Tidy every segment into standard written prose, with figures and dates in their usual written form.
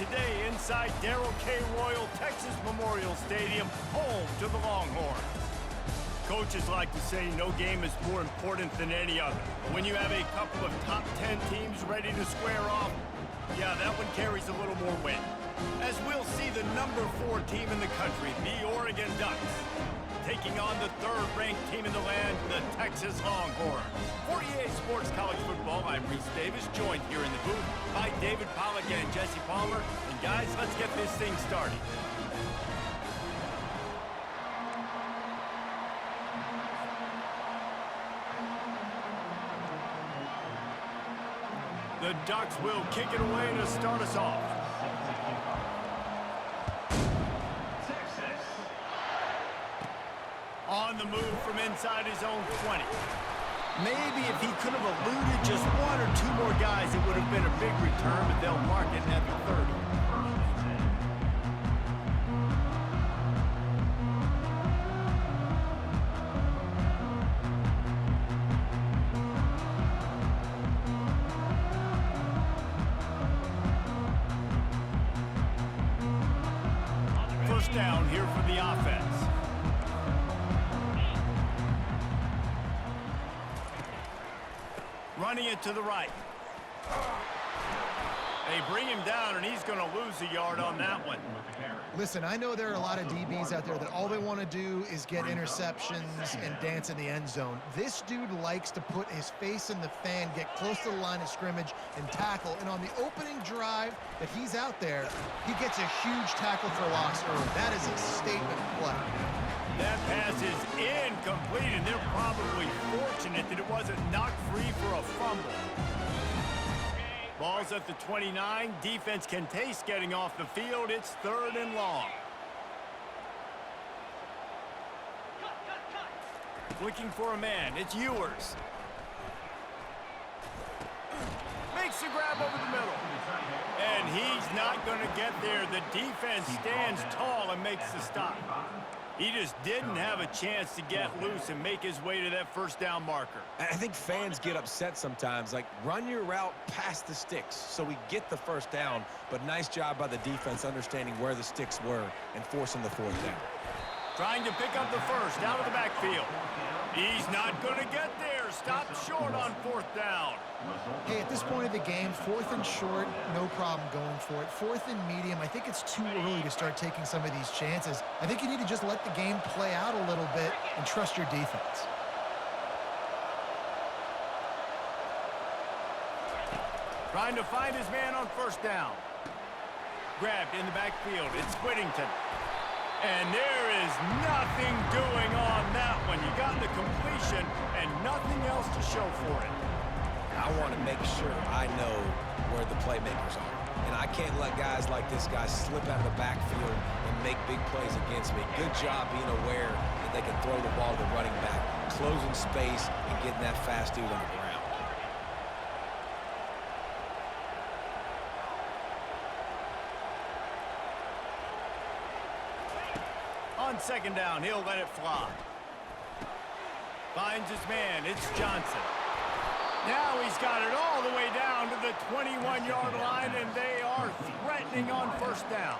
today inside Darrell K. Royal Texas Memorial Stadium, home to the Longhorns. Coaches like to say no game is more important than any other. But when you have a couple of top 10 teams ready to square off, yeah, that one carries a little more weight. As we'll see the number 4 team in the country, the Oregon Ducks, taking on the 3rd-ranked team in the land, the Texas Longhorns. For EA Sports College Football, I'm Reese Davis, joined here in the booth by David Pollack and Jesse Palmer. And guys, let's get this thing started. The Ducks will kick it away to start us off. On the move from inside his own 20. Maybe if he could have eluded just 1 or 2 more guys, it would have been a big return, but they'll mark it at the 30. First down here for the offense. Running it to the right. They bring him down, and he's going to lose a yard on that one. Listen, I know there are a lot of DBs out there that all they want to do is get interceptions and dance in the end zone. This dude likes to put his face in the fan, get close to the line of scrimmage, and tackle. And on the opening drive that he's out there, he gets a huge tackle for loss early. That is a statement play. That pass is incomplete, and they're probably fortunate that it wasn't knocked free for a fumble. Ball's at the 29. Defense can taste getting off the field. It's 3rd and long. Looking for a man. It's Ewers. Makes the grab over the middle. And he's not going to get there. The defense stands tall and makes the stop. He just didn't have a chance to get loose and make his way to that first down marker. I think fans get upset sometimes. Like, run your route past the sticks so we get the first down. But nice job by the defense understanding where the sticks were and forcing the 4th down. Trying to pick up the first out of the backfield. He's not going to get there. Stopped short on 4th down. Hey, at this point of the game, 4th and short, no problem going for it. 4th and medium, I think it's too early to start taking some of these chances. I think you need to just let the game play out a little bit and trust your defense. Trying to find his man on 1st down. Grabbed in the backfield. It's Whittington. And there is nothing doing on that one. You got the completion and nothing else to show for it. I want to make sure I know where the playmakers are. And I can't let guys like this guy slip out of the backfield and make big plays against me. Good job being aware that they can throw the ball to the running back, closing space, and getting that fast dude on the ground. On 2nd down, he'll let it fly. Finds his man. It's Johnson. Now he's got it all the way down to the 21-yard line, and they are threatening on 1st down.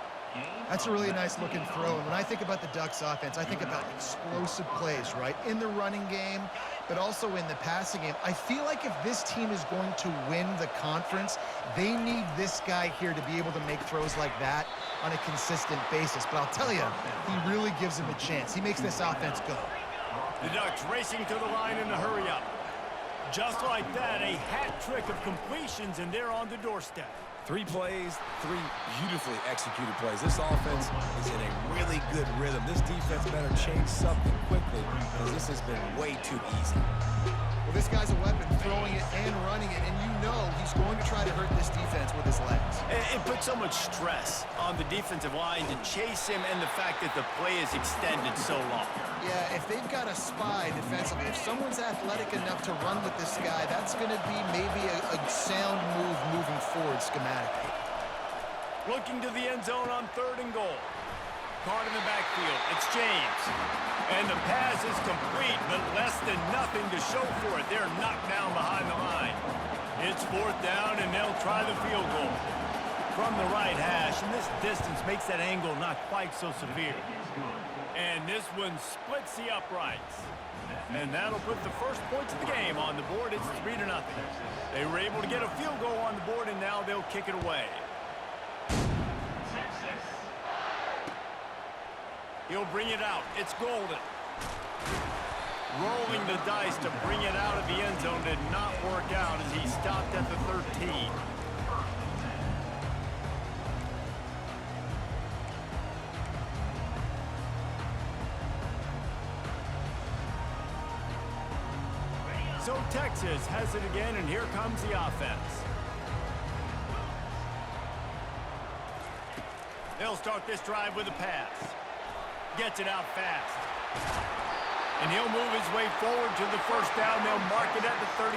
That's a really nice looking throw. And when I think about the Ducks offense, I think about explosive plays, right? In the running game, but also in the passing game. I feel like if this team is going to win the conference, they need this guy here to be able to make throws like that on a consistent basis. But I'll tell you, he really gives him a chance. He makes this offense go. The Ducks racing to the line in a hurry-up. Just like that, a hat trick of completions, and they're on the doorstep. 3 plays, 3 beautifully executed plays. This offense is in a really good rhythm. This defense better change something quickly because this has been way too easy. Well, this guy's a weapon, throwing it and running it, and you know he's going to try to hurt this defense with his legs. It puts so much stress on the defensive line to chase him and the fact that the play is extended so long. Yeah, if they've got a spy defensively, if someone's athletic enough to run with this guy, that's going to be maybe a sound move moving forward schematically. Looking to the end zone on 3rd and goal. Caught in the backfield. It's James. And the pass is complete, but less than nothing to show for it. They're knocked down behind the line. It's 4th down, and they'll try the field goal. from the right hash, and this distance makes that angle not quite so severe. And this one splits the uprights. And that'll put the first points of the game on the board. It's 3-0. They were able to get a field goal on the board, and now they'll kick it away. He'll bring it out. It's Golden. Rolling the dice to bring it out of the end zone did not work out as he stopped at the 13. So Texas has it again, and here comes the offense. They'll start this drive with a pass. Gets it out fast. And he'll move his way forward to the first down. They'll mark it at the 35.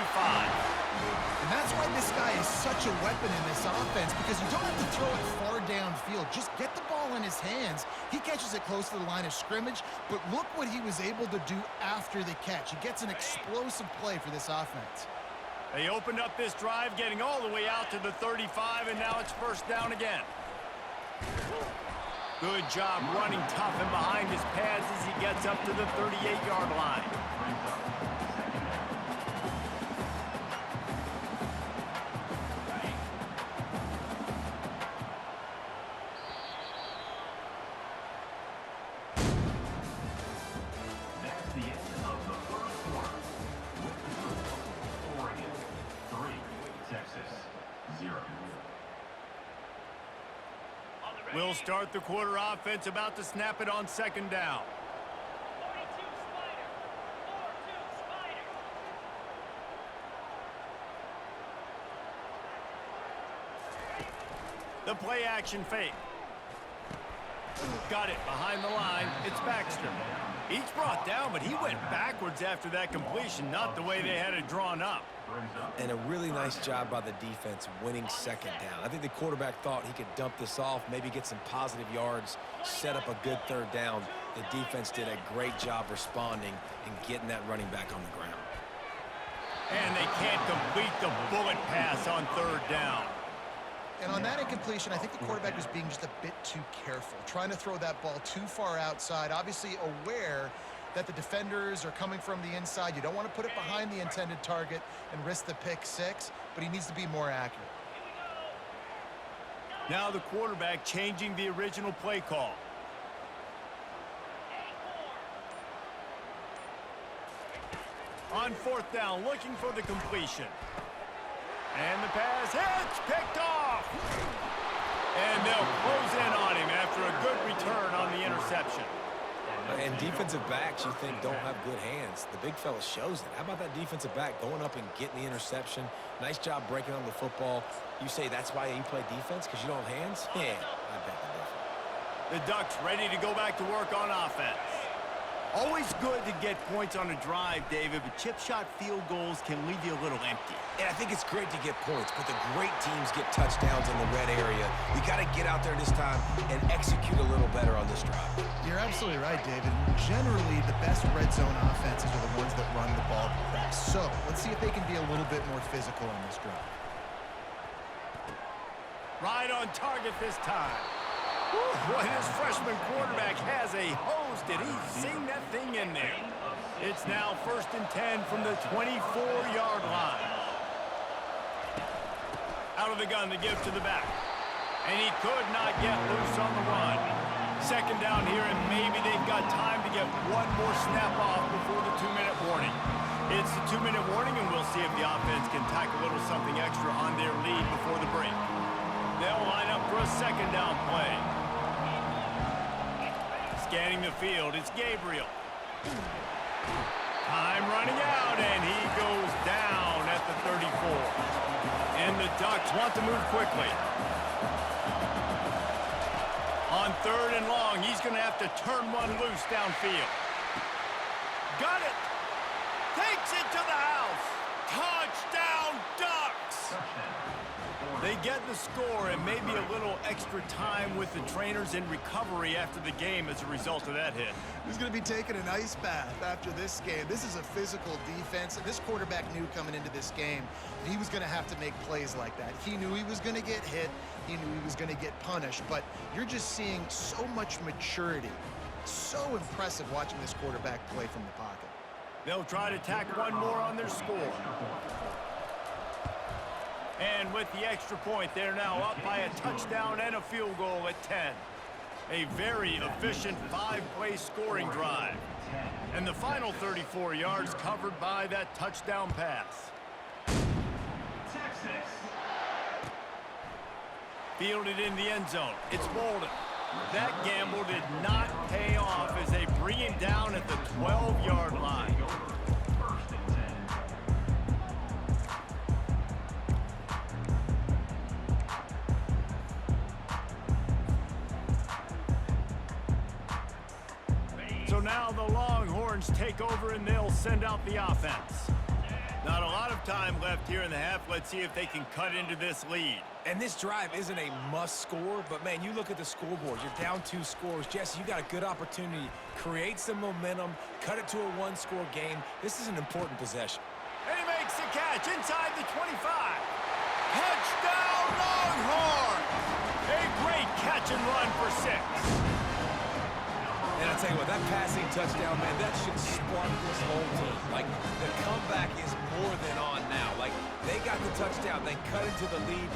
And that's why this guy is such a weapon in this offense, because you don't have to throw it far downfield. Just get the ball in his hands. He catches it close to the line of scrimmage, but look what he was able to do after the catch. He gets an explosive play for this offense. They opened up this drive, getting all the way out to the 35, and now it's first down again. Good job running tough and behind his pads as he gets up to the 38-yard line. That's the end of the first quarter. Oregon 3, Texas 0. We'll start the quarter offense, about to snap it on second down. 42 Spider. 4-2 Spider. The play action fake. Got it behind the line. It's Baxter. He's brought down, but he went backwards after that completion, not the way they had it drawn up. And a really nice job by the defense winning second down. I think the quarterback thought he could dump this off, maybe get some positive yards, set up a good third down. The defense did a great job responding and getting that running back on the ground. And they can't complete the bullet pass on third down. And on that incompletion, I think the quarterback was being just a bit too careful, trying to throw that ball too far outside, obviously aware that the defenders are coming from the inside. You don't want to put it behind the intended target and risk the pick six, but he needs to be more accurate. Now the quarterback changing the original play call. On fourth down, looking for the completion. And the pass hits, picked off. And they'll close in on him after a good return on the interception. And defensive backs, you think, don't have good hands. The big fella shows it. How about that defensive back going up and getting the interception? Nice job breaking on the football. You say that's why you play defense, because you don't have hands? Yeah, I bet the difference. The Ducks ready to go back to work on offense. Always good to get points on a drive, David, but chip shot field goals can leave you a little empty. And I think it's great to get points, but the great teams get touchdowns in the red area. We got to get out there this time and execute a little better on this drive. You're absolutely right, David. Generally, the best red zone offenses are the ones that run the ball press. So let's see if they can be a little bit more physical on this drive. Right on target this time. Boy, this freshman quarterback has a hose. Did he sing that thing in there? It's now 1st and 10 from the 24-yard line. Out of the gun to give to the back. And he could not get loose on the run. Second down here, and maybe they've got time to get one more snap off before the 2-minute warning. It's the 2-minute warning, and we'll see if the offense can tack a little something extra on their lead before the break. They'll line up for a second down play. Scanning the field, it's Gabriel. Time running out, and he goes down at the 34. And the Ducks want to move quickly. On 3rd and long, he's going to have to turn one loose downfield. Got it! Takes it to the house! Touchdown, Ducks! They get the score and maybe a little extra time with the trainers in recovery after the game as a result of that hit. He's going to be taking an ice bath after this game. This is a physical defense, and this quarterback knew coming into this game that he was going to have to make plays like that. He knew he was going to get hit. He knew he was going to get punished, but you're just seeing so much maturity. So impressive watching this quarterback play from the pocket. They'll try to tack one more on their score. And with the extra point, they're now up by a touchdown and a field goal at 10. A very efficient 5-play scoring drive. And the final 34 yards covered by that touchdown pass. Texas. Fielded in the end zone. It's Bolden. That gamble did not pay off as they bring him down at the 12-yard line. First and 10. So now the Longhorns take over and they'll send out the offense. Not a lot of time left here in the half. Let's see if they can cut into this lead. And this drive isn't a must score, but man, you look at the scoreboard, you're down 2 scores. Jesse, you got a good opportunity. Create some momentum, cut it to a 1-score game. This is an important possession. And he makes the catch inside the 25. Touchdown Longhorns! A great catch and run for 6. And I tell you what, that passing touchdown, man, that should spark this whole team. Like, the comeback is more than on now. Like, they got the touchdown, they cut into the lead.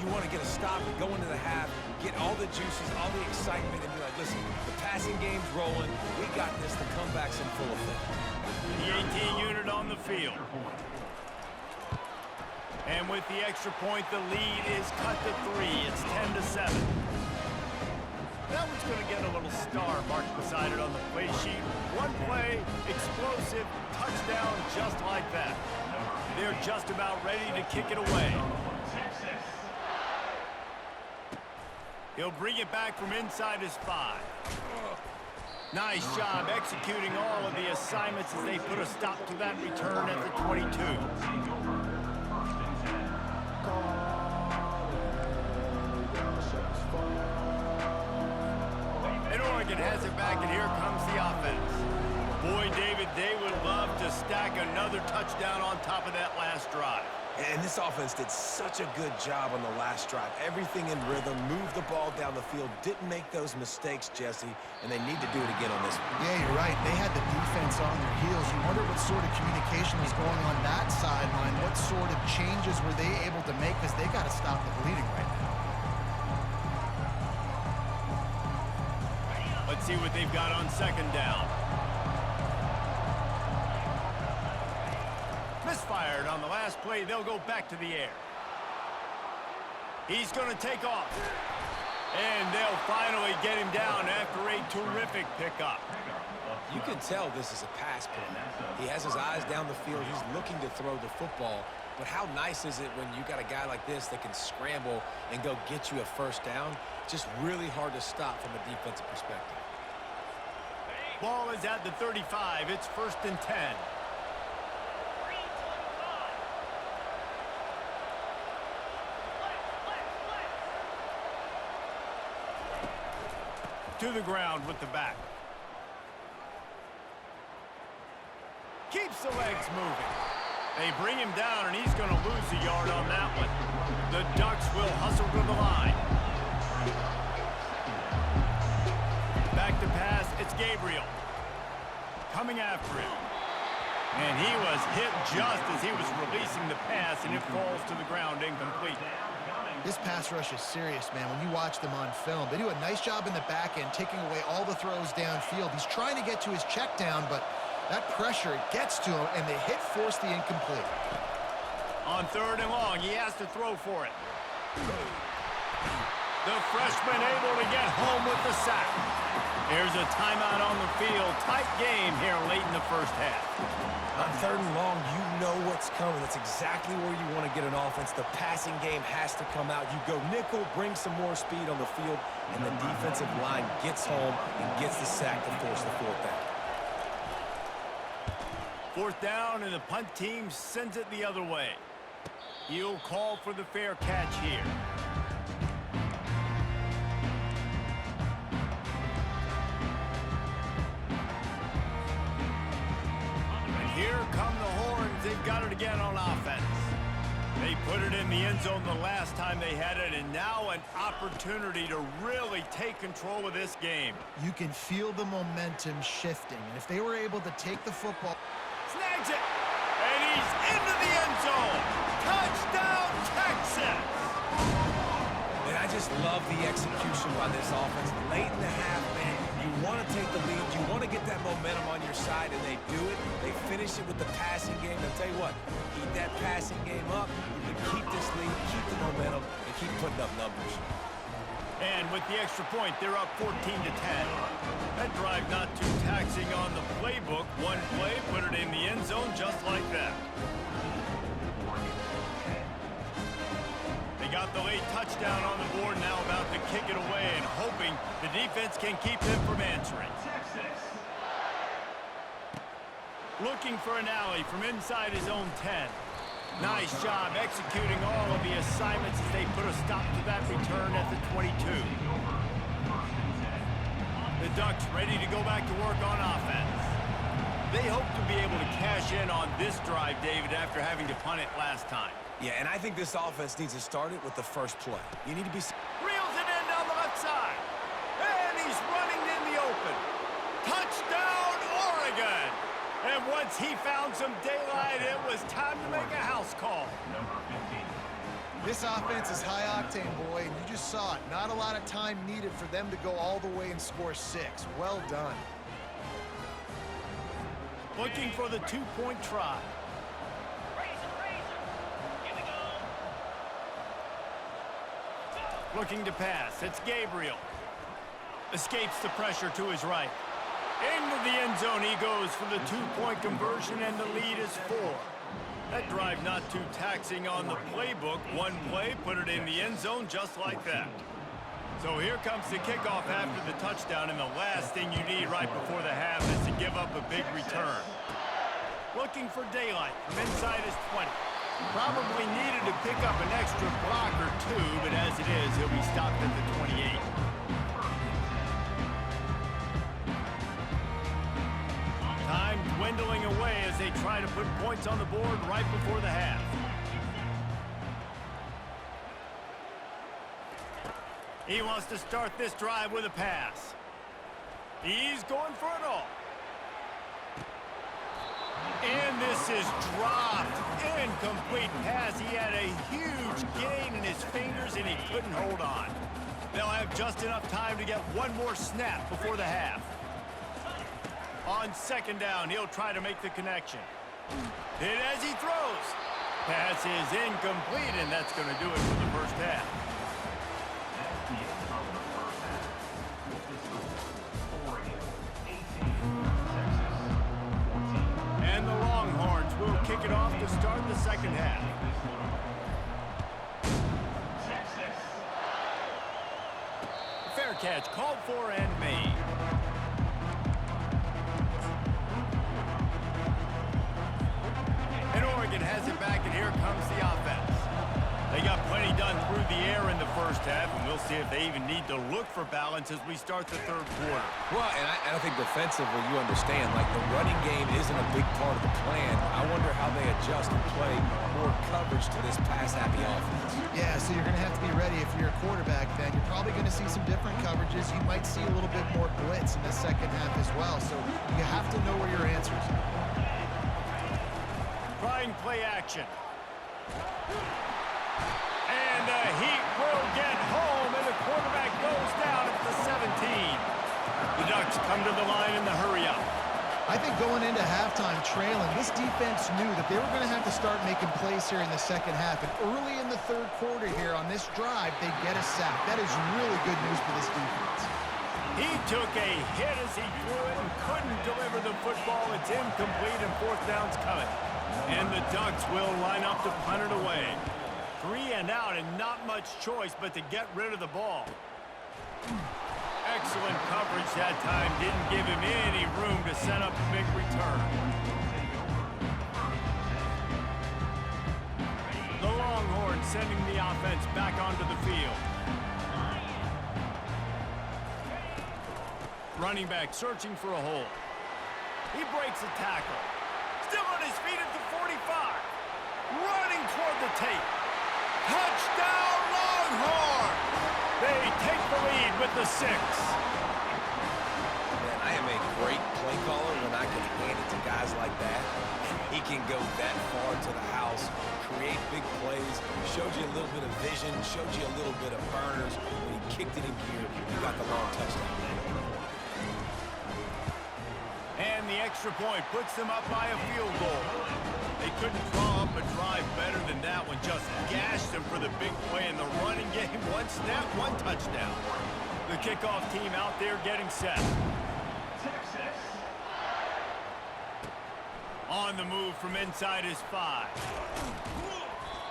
You want to get a stop and go into the half, get all the juices, all the excitement, and be like, listen, the passing game's rolling. We got this. The comeback's in full effect. The 18 unit on the field. And with the extra point, the lead is cut to 3. It's 10-7. That one's going to get a little star marked beside it on the play sheet. One play, explosive, touchdown just like that. They're just about ready to kick it away. He'll bring it back from inside his 5. Nice job executing all of the assignments as they put a stop to that return at the 22. And Oregon has it back, and here comes the offense. Boy, David, they would love to stack another touchdown on top of that last drive. And this offense did such a good job on the last drive. Everything in rhythm, moved the ball down the field, didn't make those mistakes, Jesse, and they need to do it again on this one. Yeah, you're right. They had the defense on their heels. You wonder what sort of communication was going on that sideline. What sort of changes were they able to make? Because they got to stop the bleeding right now. Let's see what they've got on second down. Misfired on the last play. They'll go back to the air. He's going to take off. And they'll finally get him down after a terrific pickup. You can tell this is a pass play. He has his eyes down the field. He's looking to throw the football. But how nice is it when you got a guy like this that can scramble and go get you a first down? Just really hard to stop from a defensive perspective. Ball is at the 35. It's 1st and 10. To the ground with the back. Keeps the legs moving. They bring him down, and he's going to lose a yard on that one. The Ducks will hustle to the line. Back to pass. It's Gabriel. Coming after him. And he was hit just as he was releasing the pass, and it falls to the ground incomplete. This pass rush is serious, man. When you watch them on film, they do a nice job in the back end, taking away all the throws downfield. He's trying to get to his check down, but that pressure, it gets to him, and the hit forced the incomplete. On 3rd and long, he has to throw for it. The freshman able to get home with the sack. Here's a timeout on the field. Tight game here late in the first half. On 3rd and long, you know what's coming. That's exactly where you want to get an offense. The passing game has to come out. You go nickel, bring some more speed on the field, and the defensive line gets home and gets the sack to force the 4th down. 4th down, and the punt team sends it the other way. He'll call for the fair catch here. And here come the horns. They've got it again on offense. They put it in the end zone the last time they had it, and now an opportunity to really take control of this game. You can feel the momentum shifting, and if they were able to take the football... Snags it, and he's into the end zone. Touchdown, Texas! And I just love the execution by this offense. Late in the half, man, you want to take the lead. You want to get that momentum on your side, and they do it. They finish it with the passing game. I'll tell you what, keep that passing game up. You can keep this lead, keep the momentum, and keep putting up numbers. And with the extra point, they're up 14-10. That drive not too taxing on the playbook. One play, put it in the end zone just like that. They got the late touchdown on the board, now about to kick it away and hoping the defense can keep them from answering. Looking for an alley from inside his own 10. Nice job executing all of the assignments as they put a stop to that return at the 22. The Ducks ready to go back to work on offense. They hope to be able to cash in on this drive, David, after having to punt it last time. Yeah, and I think this offense needs to start it with the first play. You need to be... Reels it in down the left side. And he's running in the open. Touchdown, Oregon! And once he found some daylight, it was time to make a house call. This offense is high octane, boy, and you just saw it. Not a lot of time needed for them to go all the way and score 6. Well done. Looking for the two-point try. Here we go. Looking to pass. It's Gabriel. Escapes the pressure to his right. Into the end zone he goes for the two-point conversion, and the lead is 4. That drive not too taxing on the playbook. One play, put it in the end zone just like that. So here comes the kickoff after the touchdown, and the last thing you need right before the half is to give up a big return. Looking for daylight from inside his 20. Probably needed to pick up an extra block or 2, but as it is, he'll be stopped at the 28. Time dwindling away as they try to put points on the board right before the half. He wants to start this drive with a pass. He's going for it all. And this is dropped. Incomplete pass. He had a huge gain in his fingers, and he couldn't hold on. They'll have just enough time to get one more snap before the half. On second down, he'll try to make the connection. Hit as he throws. Pass is incomplete, and that's going to do it for the first half. And the Longhorns will kick it off to start the second half. Fair catch called for and made. And Oregon has it back, and here comes the offense. They got plenty done through the air in the first half, and we'll see if they even need to look for balance as we start the third quarter. Well, and I think defensively, you understand, like the running game isn't a big part of the plan. I wonder how they adjust and play more coverage to this pass-happy offense. Yeah, so you're going to have to be ready if you're a quarterback then. You're probably going to see some different coverages. You might see a little bit more blitz in the second half as well, so you have to know where your answers are. Trying play action. And the Heat will get home, and the quarterback goes down at the 17. The Ducks come to the line in the hurry-up. I think going into halftime trailing, this defense knew that they were going to have to start making plays here in the second half. And early in the third quarter here on this drive, they get a sack. That is really good news for this defense. He took a hit as he threw it and couldn't deliver the football. It's incomplete, and fourth down's coming. And the Ducks will line up to punt it away. 3 and out, and not much choice but to get rid of the ball. Excellent coverage that time. Didn't give him any room to set up a big return. The long sending the offense back onto the field. Running back searching for a hole. He breaks a tackle. Still on his feet at the 45. Running toward the tape. Touchdown, Longhorns! They take the lead with the 6. Man, I am a great play caller when I can hand it to guys like that. He can go that far to the house, create big plays, showed you a little bit of vision, showed you a little bit of burners. When he kicked it in gear, he got the long touchdown. And the extra point puts them up by a field goal. They couldn't draw up a drive better than that one. Just gashed them for the big play in the running game. One snap, one touchdown. The kickoff team out there getting set. Texas. On the move from inside his 5.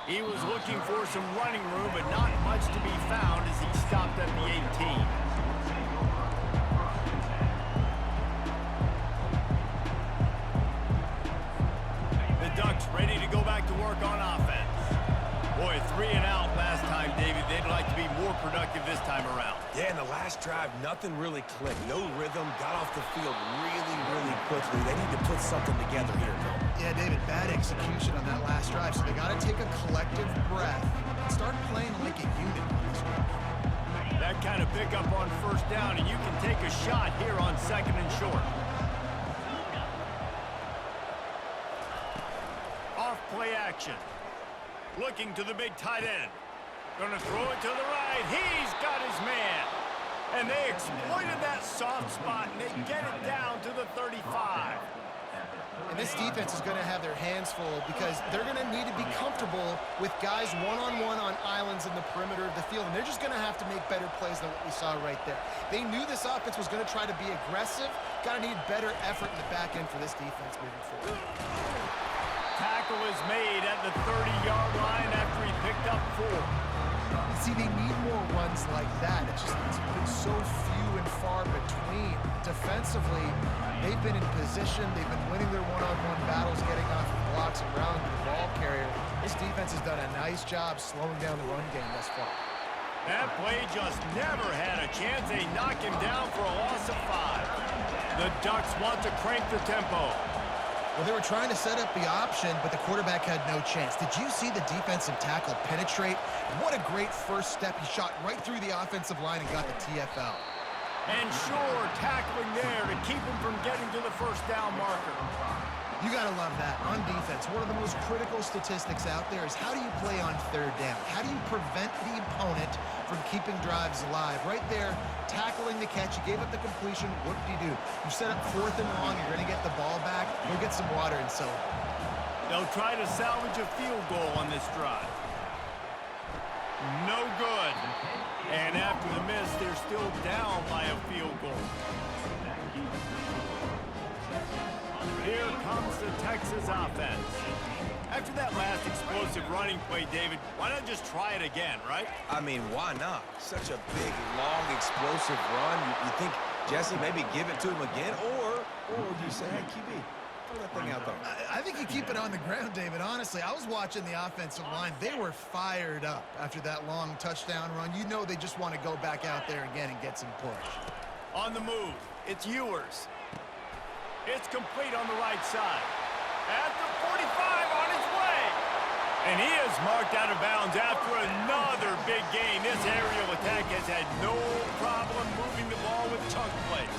He was looking for some running room, but not much to be found as he stopped at the 18. Ducks ready to go back to work on offense. Boy, 3 and out last time, David. They'd like to be more productive this time around. Yeah, in the last drive, nothing really clicked. No rhythm, got off the field really quickly. They need to put something together here, Bill. Yeah, David, bad execution on that last drive, so they got to take a collective breath and start playing like a unit on this one. That kind of pickup on first down, and you can take a shot here on 2nd and short. Play action. Looking to the big tight end. Gonna throw it to the right. He's got his man. And they exploited that soft spot, and they get it down to the 35. And this defense is going to have their hands full because they're going to need to be comfortable with guys one-on-one on islands in the perimeter of the field, and they're just going to have to make better plays than what we saw right there. They knew this offense was going to try to be aggressive. Got to need better effort in the back end for this defense moving forward. Tackle is made at the 30-yard line after he picked up 4. See, they need more runs like that. It's been so few and far between. Defensively, they've been in position. They've been winning their one-on-one battles, getting off of blocks and rounding to the ball carrier. This defense has done a nice job slowing down the run game thus far. That play just never had a chance. They knock him down for a loss of 5. The Ducks want to crank the tempo. Well, they were trying to set up the option, but the quarterback had no chance. Did you see the defensive tackle penetrate? What a great first step. He shot right through the offensive line and got the TFL. And sure, tackling there to keep him from getting to the first down marker. You got to love that. On defense, one of the most critical statistics out there is how do you play on 3rd down? How do you prevent the opponent from keeping drives alive? Right there, tackling the catch. You gave up the completion. What did you do? You set up 4th and long. You're going to get the ball back. Go get some water and celebrate. They'll try to salvage a field goal on this drive. No good. And after the miss, they're still down by a field goal. Here comes the Texas offense. After that last explosive running play, David, why not just try it again, right? I mean, why not? Such a big, long, explosive run. You think, Jesse, maybe give it to him again? Or do you say, hey, QB, throw that thing out there? I think you keep it on the ground, David. Honestly, I was watching the offensive line. They were fired up after that long touchdown run. You know they just want to go back out there again and get some push. On the move, it's Ewers. It's complete on the right side. At the 45 on his way. And he is marked out of bounds after another big gain. This aerial attack has had no problem moving the ball with chunk plays.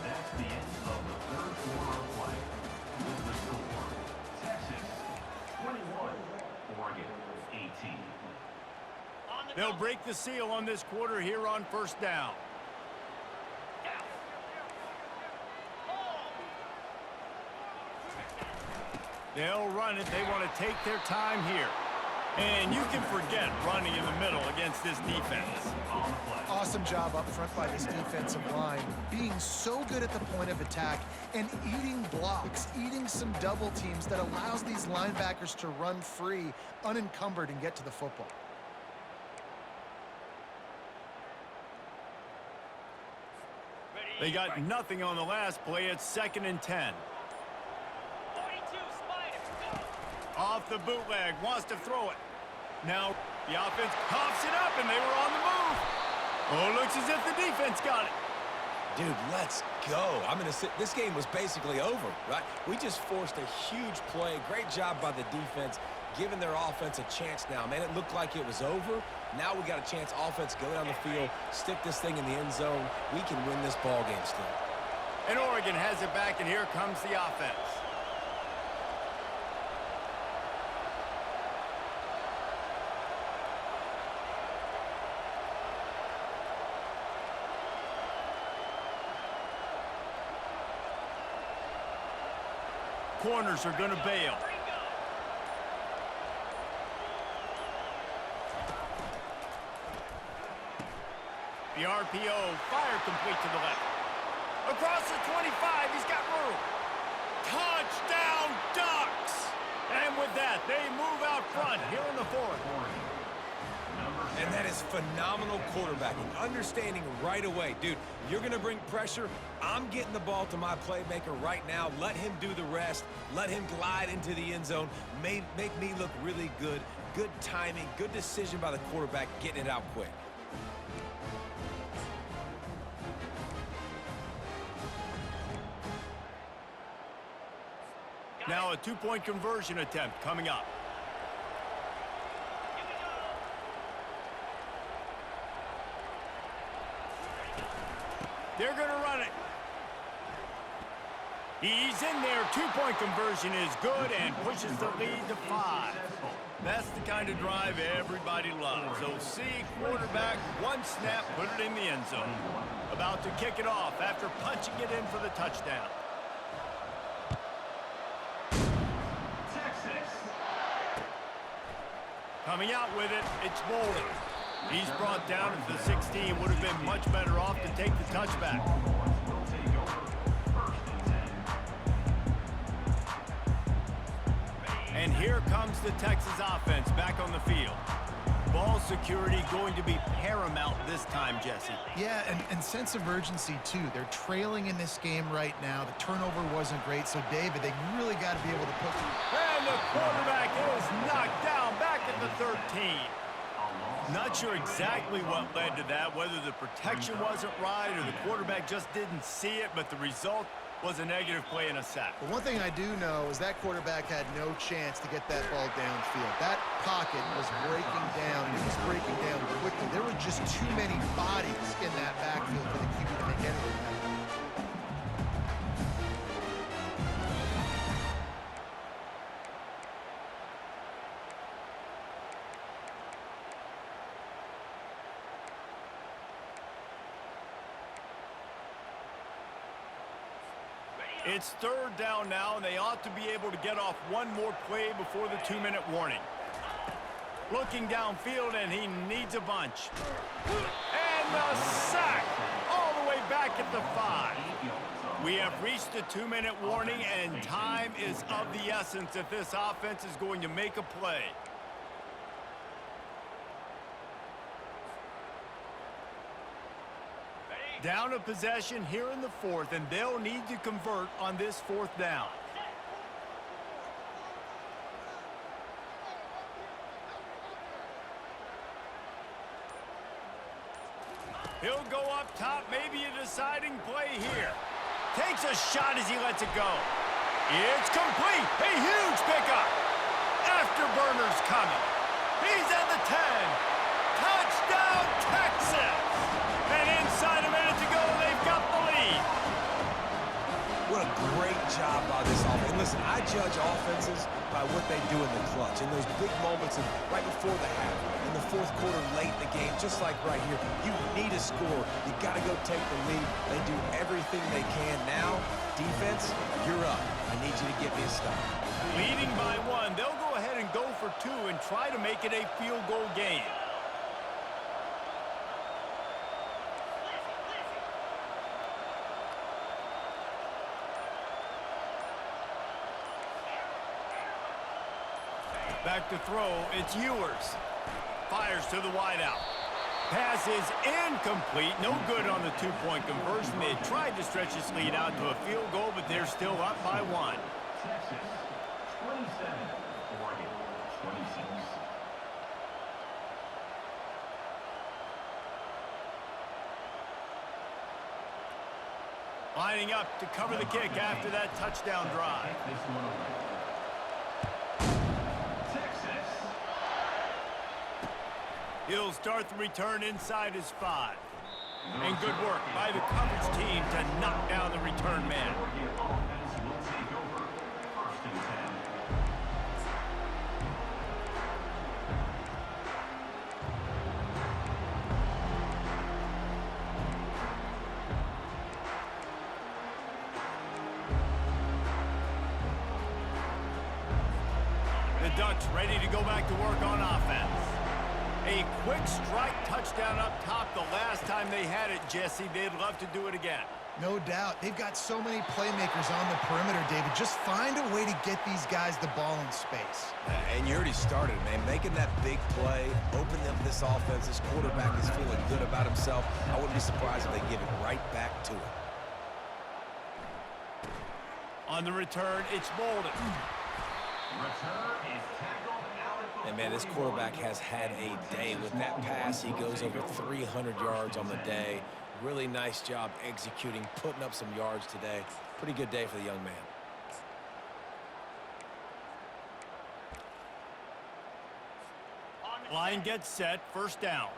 That's the end of the 3rd quarter of play. With the score, Texas 21, Oregon 18. They'll break the seal on this quarter here on 1st down. They'll run it. They want to take their time here. And you can forget running in the middle against this defense. Awesome job up front by this defensive line, being so good at the point of attack and eating blocks, eating some double teams that allows these linebackers to run free, unencumbered, and get to the football. They got nothing on the last play. It's 2nd and 10. 42 Spider. Go. Off the bootleg, wants to throw it. Now the offense coughs it up, and they were on the move. Oh, looks as if the defense got it. Dude, let's go. This game was basically over, right? We just forced a huge play. Great job by the defense, giving their offense a chance now. Man, it looked like it was over. Now we got a chance. Offense, go down the field, stick this thing in the end zone. We can win this ball game still. And Oregon has it back, and here comes the offense. Corners are going to bail. The RPO, fire complete to the left. Across the 25, he's got room. Touchdown, Ducks! And with that, they move out front here in the 4th. And that is phenomenal quarterbacking. Understanding right away, dude, you're going to bring pressure. I'm getting the ball to my playmaker right now. Let him do the rest. Let him glide into the end zone. Make me look really good. Good timing, good decision by the quarterback, getting it out quick. Now a 2-point conversion attempt coming up. They're going to run it. He's in there. 2-point conversion is good and pushes the lead to 5. That's the kind of drive everybody loves. OC quarterback, one snap, put it in the end zone. About to kick it off after punching it in for the touchdown. Coming out with it, it's Bolden. He's brought down at the 16. Would have been much better off to take the touchback. And here comes the Texas offense back on the field. Ball security going to be paramount this time, Jesse. Yeah, and sense of urgency, too. They're trailing in this game right now. The turnover wasn't great, so, David, they really got to be able to put... And the quarterback is knocked down back at the 13. Not sure exactly what led to that, whether the protection wasn't right or the quarterback just didn't see it, but the result was a negative play and a sack. But one thing I do know is that quarterback had no chance to get that ball downfield. That pocket was breaking down, and it was breaking down quickly. There were just too many bodies in that backfield for the QB to make anything happen. It's 3rd down now, and they ought to be able to get off one more play before the 2-minute warning. Looking downfield, and he needs a bunch. And the sack all the way back at the 5. We have reached the 2-minute warning, and time is of the essence if this offense is going to make a play. Down a possession here in the 4th, and they'll need to convert on this 4th down. He'll go up top, maybe a deciding play here. Takes a shot as he lets it go. It's complete. A huge pickup. Afterburner's coming. He's at the 10. Touchdown, Texas. And inside a minute to go, they've got the lead. What a great job by this offense. And listen, I judge offenses by what they do in the clutch. In those big moments and right before the half, in the 4th quarter, late in the game, just like right here, you need a score. You got to go take the lead. They do everything they can. Now, defense, you're up. I need you to get me a stop. Leading by 1, they'll go ahead and go for 2 and try to make it a field goal game. Back to throw, it's Ewers. Fires to the wideout. Pass is incomplete. No good on the two-point conversion. They tried to stretch this lead out to a field goal, but they're still up by 1. Texas 27, Oregon 26. Lining up to cover the kick after that touchdown drive. Take this one away. Texas. He'll start the return inside his 5. And good work by the coverage team to knock down the return man. Oregon offense will take over. 1st and 10. The Ducks ready to go back to work on offense. A quick strike touchdown up top the last time they had it, Jesse. They'd love to do it again. No doubt. They've got so many playmakers on the perimeter, David. Just find a way to get these guys the ball in space. And you already started, man. Making that big play, opening up this offense. This quarterback is feeling good about himself. I wouldn't be surprised if they give it right back to him. On the return, it's Bolden. Return is tackled out at the And, man, this quarterback has had a day. With that pass, he goes over 300 yards on the day. Really nice job executing, putting up some yards today. Pretty good day for the young man. Line gets set, 1st down.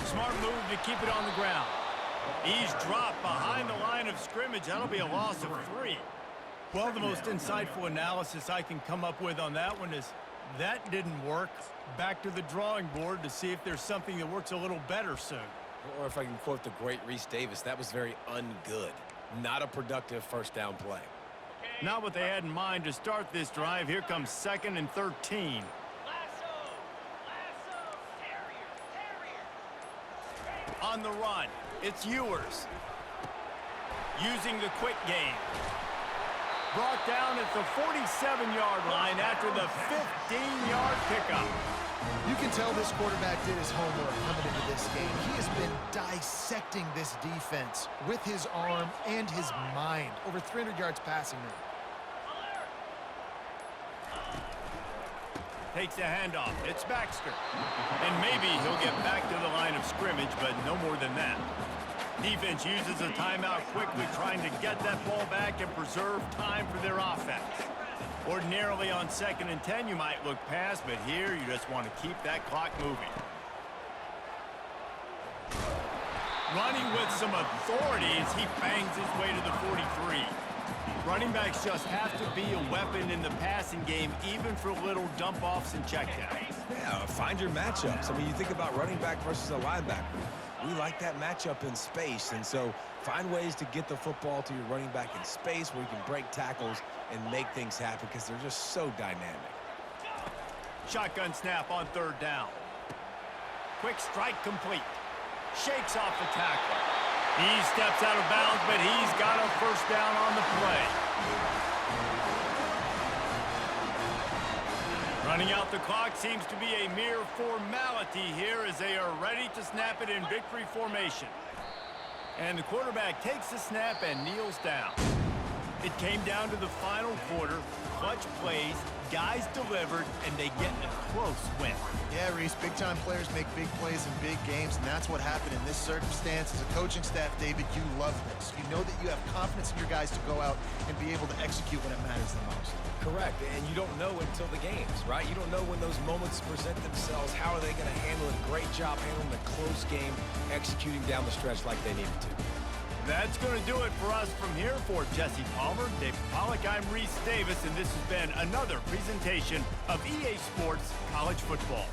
Smart move to keep it on the ground. He's dropped behind the line of scrimmage. That'll be a loss of 3. Well, the most insightful analysis I can come up with on that one is that didn't work. Back to the drawing board to see if there's something that works a little better soon. Or if I can quote the great Reese Davis, that was very ungood. Not a productive 1st down play. Not what they had in mind to start this drive. Here comes 2nd and 13. On the run, it's Ewers. Using the quick game. Brought down at the 47-yard line after the 15-yard pickup. You can tell this quarterback did his homework coming into this game. He has been dissecting this defense with his arm and his mind. Over 300 yards passing now. Takes a handoff. It's Baxter. And maybe he'll get back to the line of scrimmage, but no more than that. Defense uses a timeout quickly, trying to get that ball back and preserve time for their offense. Ordinarily on 2nd and 10, you might look past, but here you just want to keep that clock moving. Running with some authority as he bangs his way to the 43. Running backs just have to be a weapon in the passing game, even for little dump-offs and checkdowns. Yeah, find your matchups. I mean, you think about running back versus a linebacker. We like that matchup in space, and so find ways to get the football to your running back in space where you can break tackles and make things happen because they're just so dynamic. Shotgun snap on 3rd down. Quick strike complete. Shakes off the tackle. He steps out of bounds, but he's got a 1st down on the play. Running out the clock seems to be a mere formality here as they are ready to snap it in victory formation. And the quarterback takes the snap and kneels down. It came down to the final quarter. Clutch plays, guys delivered, and they get a close win. Yeah, Reese, big-time players make big plays in big games, and that's what happened in this circumstance. As a coaching staff, David, you love this. You know that you have confidence in your guys to go out and be able to execute when it matters the most. Correct, and you don't know until the games, right? You don't know when those moments present themselves. How are they going to handle it? Great job handling the close game, executing down the stretch like they needed to. That's going to do it for us from here. For Jesse Palmer, David Pollack, I'm Reese Davis, and this has been another presentation of EA Sports College Football.